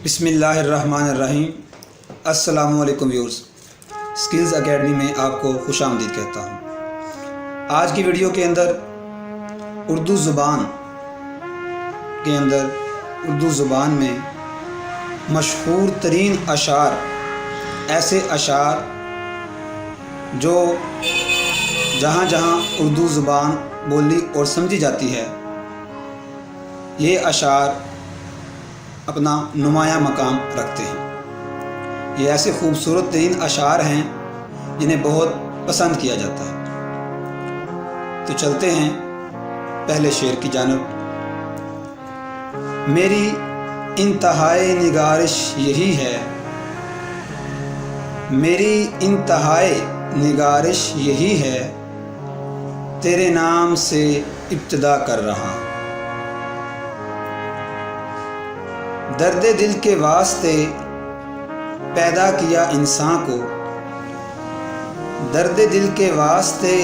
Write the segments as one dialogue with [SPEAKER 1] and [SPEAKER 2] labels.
[SPEAKER 1] بسم اللہ الرحمن الرحیم۔ السلام علیکم ویورز، اسکلز اکیڈمی میں آپ کو خوش آمدید کہتا ہوں۔ آج کی ویڈیو کے اندر اردو زبان میں مشہور ترین اشعار، ایسے اشعار جو جہاں جہاں اردو زبان بولی اور سمجھی جاتی ہے، یہ اشعار اپنا نمایاں مقام رکھتے ہیں۔ یہ ایسے خوبصورت ترین اشعار ہیں جنہیں بہت پسند کیا جاتا ہے۔ تو چلتے ہیں پہلے شعر کی جانب۔ میری انتہائی نگارش یہی ہے، میری انتہائی نگارش یہی ہے، تیرے نام سے ابتدا کر رہا۔ درد دل کے واسطے پیدا کیا انسان کو، درد دل کے واسطے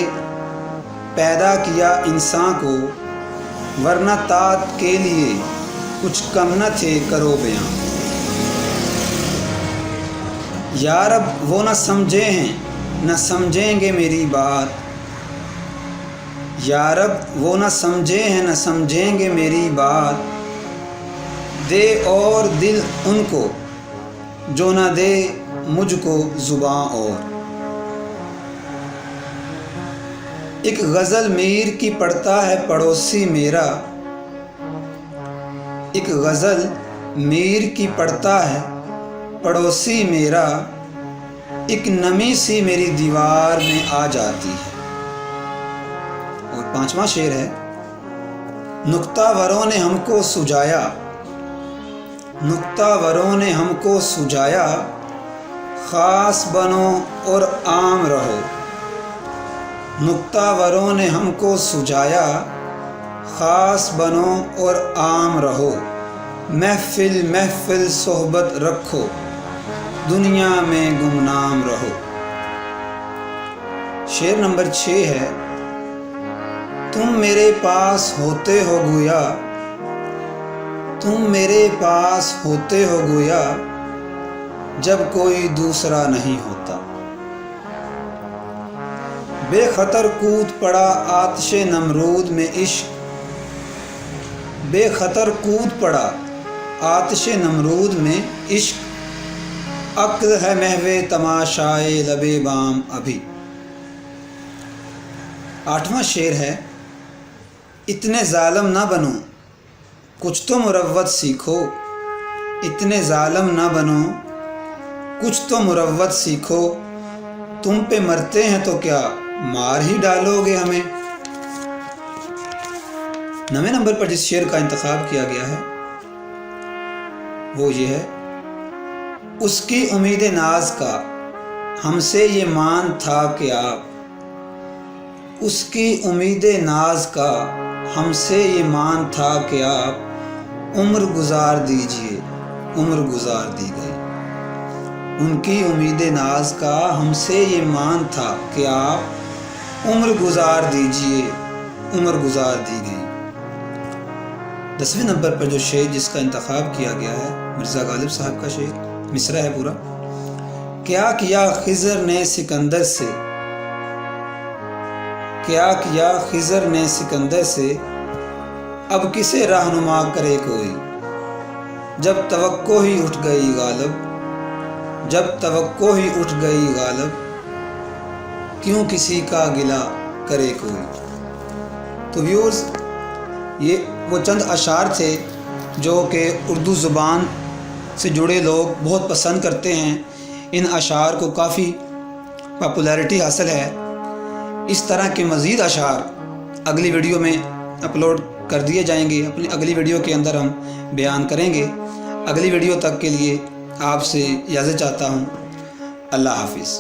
[SPEAKER 1] پیدا کیا انسان کو، ورنہ طاعت کے لیے کچھ کم نہ تھے کرو بیاں۔ یا رب وہ نہ سمجھے ہیں نہ سمجھیں گے میری بات، یا رب وہ نہ سمجھے ہیں نہ سمجھیں گے میری بات، دے اور دل ان کو جو نہ دے مجھ کو زباں اور۔ ایک غزل میر کی پڑھتا ہے پڑوسی میرا، ایک غزل میر کی پڑھتا ہے پڑوسی میرا، ایک نمی سی میری دیوار میں آ جاتی ہے۔ اور پانچواں شعر ہے۔ نکتہ وروں نے ہم کو سجایا، نکتہ وروں نے ہم کو سجایا، خاص بنو اور عام رہو۔ نکتہ وروں نے ہم کو سجایا، خاص بنو اور عام رہو، محفل محفل صحبت رکھو، دنیا میں گمنام رہو۔ شعر نمبر 6 ہے۔ تم میرے پاس ہوتے ہو گویا، تم میرے پاس ہوتے ہو گویا، جب کوئی دوسرا نہیں ہوتا۔ بے خطر کود پڑا آتش نمرود میں عشق، بے خطر کود پڑا آتش نمرود میں عشق، عقل ہے محو تماشائے لبے بام ابھی۔ 8واں شعر ہے۔ اتنے ظالم نہ بنو کچھ تو مروت سیکھو، اتنے ظالم نہ بنو کچھ تو مروت سیکھو، تم پہ مرتے ہیں تو کیا مار ہی ڈالو گے ہمیں۔ 9ویں نمبر پر جس شعر کا انتخاب کیا گیا ہے وہ یہ ہے۔ اس کی امید ناز کا ہم سے یہ مان تھا کہ آپ، اس کی امید ناز کا ہم سے یہ مان تھا کہ آپ عمر گزار دیجئے، عمر گزار دی گئی۔ ان کی امید ناز کا ہم سے یہ مان تھا کہ آپ عمر گزار دیجئے، عمر گزار دی گئی۔ 10ویں نمبر پر جو شعر جس کا انتخاب کیا گیا ہے مرزا غالب صاحب کا شعر، مصرع ہے پورا۔ کیا کیا خضر نے سکندر سے، کیا کیا خضر نے سکندر سے، اب کسے رہنما کرے کوئی، جب توقع ہی اٹھ گئی غالب، جب توقع ہی اٹھ گئی غالب، کیوں کسی کا گلہ کرے کوئی۔ تو ویورز، یہ وہ چند اشعار تھے جو کہ اردو زبان سے جڑے لوگ بہت پسند کرتے ہیں۔ ان اشعار کو کافی پاپولیرٹی حاصل ہے۔ اس طرح کے مزید اشعار اگلی ویڈیو میں اپلوڈ کر دیے جائیں گے، اپنی اگلی ویڈیو کے اندر ہم بیان کریں گے۔ اگلی ویڈیو تک کے لیے آپ سے اجازت چاہتا ہوں۔ اللہ حافظ۔